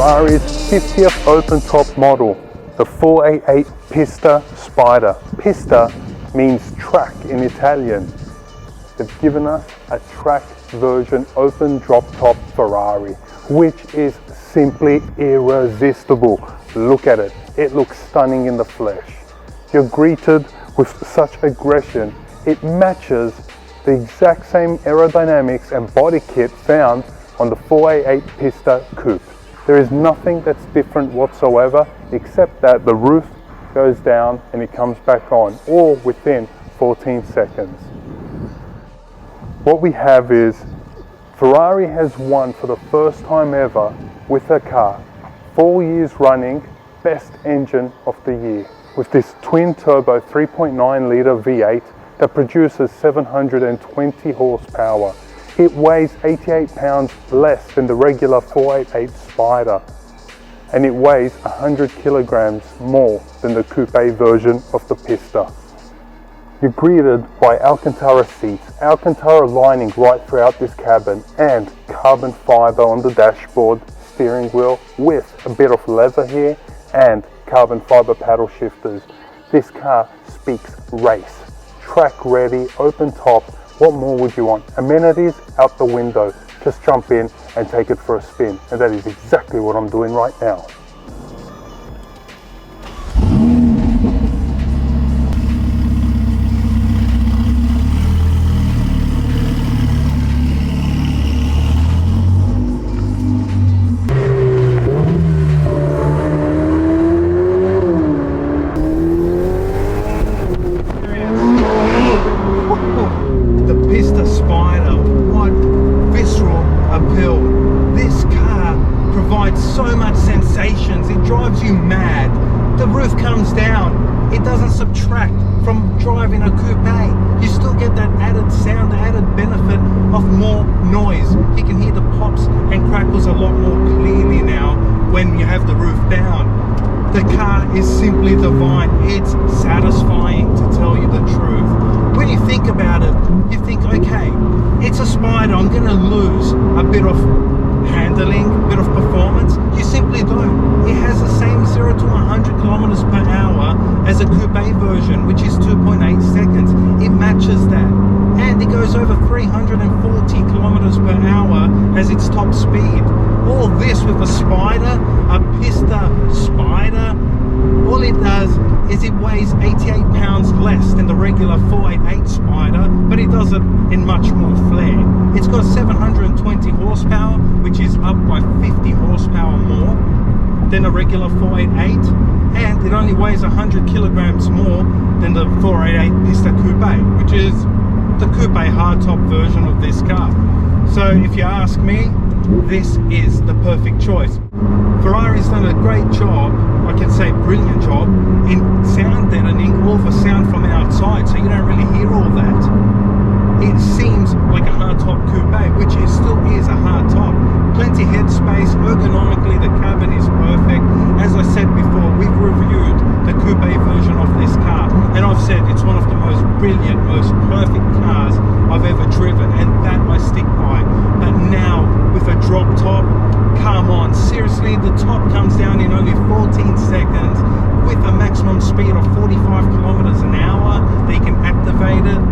Ferrari's 50th open-top model, the 488 Pista Spider. Pista means track in Italian. They've given us a track version open drop-top Ferrari, which is simply irresistible. Look at it. It looks stunning in the flesh. You're greeted with such aggression. It matches the exact same aerodynamics and body kit found on the 488 Pista Coupe. There is nothing that's different whatsoever, except that the roof goes down and it comes back on, all within 14 seconds. What we have is Ferrari has won for the first time ever with a car, 4 years running, best engine of the year, with this twin turbo 3.9 litre V8 that produces 720 horsepower. It weighs 88 pounds less than the regular 488 Spider, and it weighs 100 kilograms more than the coupe version of the Pista. You're greeted by Alcantara seats, Alcantara lining right throughout this cabin, and carbon fiber on the dashboard, steering wheel with a bit of leather here, and carbon fiber paddle shifters. This car speaks race. Track ready, open top. What more would you want? Amenities out the window. Just jump in and take it for a spin. And that is exactly what I'm doing right now. So much sensations, it drives you mad. The roof comes down, it doesn't subtract from driving a coupe. You still get that added sound, the added benefit of more noise. You can hear the pops and crackles a lot more clearly now when you have the roof down. The car is simply divine. It's satisfying, to tell you the truth. When you think about it, you think, okay, it's a Spider, I'm gonna lose a bit of handling, a bit of performance. You simply don't. It has the same 0 to 100 kilometers per hour as a coupe version, which is 2.8 seconds. It matches that, and it goes over 340 kilometers per hour as its top speed. All this with a Spider, a Pista Spider. All it does is it weighs 88 pounds less than the regular 488 Spider, but it does it in much more flair. It's got 720 horsepower, which is up by 50 horsepower more than a regular 488, and it only weighs 100 kilograms more than the 488 Pista Coupe, which is the coupe hardtop version of this car. So if you ask me, this is the perfect choice. Ferrari's done a great job, I can say brilliant job, in sound deadening all the sound from outside, so you don't really hear all that. It seems like a hardtop coupe, which it still is a hardtop. Plenty headspace, ergonomically the cabin is perfect. As I said before, we've reviewed the coupe version of this car, and I've said it's one of the most brilliant, most perfect cars I've ever driven, and that I stick by. But now, with a drop top, come on, seriously, the top comes down in only 14 seconds with a maximum speed of 45 kilometers an hour. They can activate it.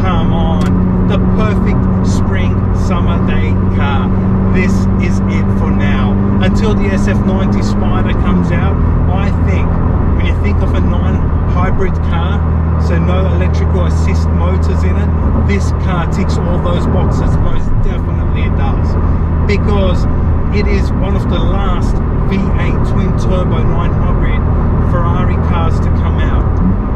Come on, the perfect spring summer day car. This is it for now. Until the SF90 Spider comes out, I think when you think of a non-hybrid car, so no electrical assist motors in it, this car ticks all those boxes. Most definitely it does, because it is one of the last V8 twin turbo 9 Ferrari cars to come out,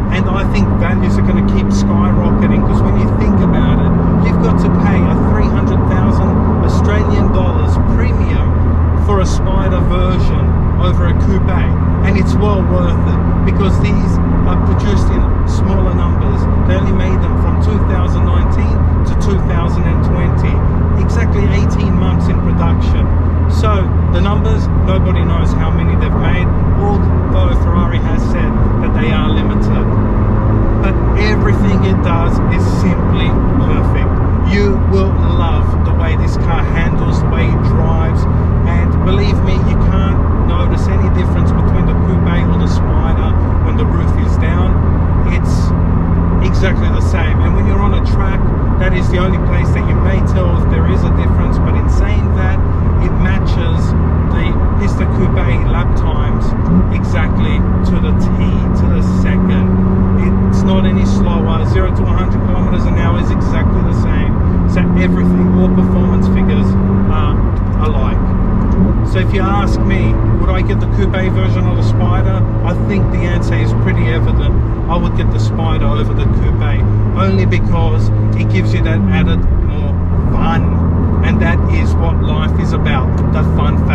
and I think values are going to keep skyrocketing, because when you think about it, you've got to pay a 300,000 Australian dollars premium for a Spider version over a coupe, and it's well worth it, because these are produced in smaller numbers. They only made them from 2019 to 2020, exactly 18 months in production. So the numbers, nobody knows how many they've made, although Ferrari has said that they are limited. But everything it does is simply perfect. You will love the way this car handles, the way it drives, and believe me, you can't So if you ask me, would I get the coupe version or the Spider? I think the answer is pretty evident. I would get the Spider over the coupe, only because it gives you that added more fun. And that is what life is about, the fun factor.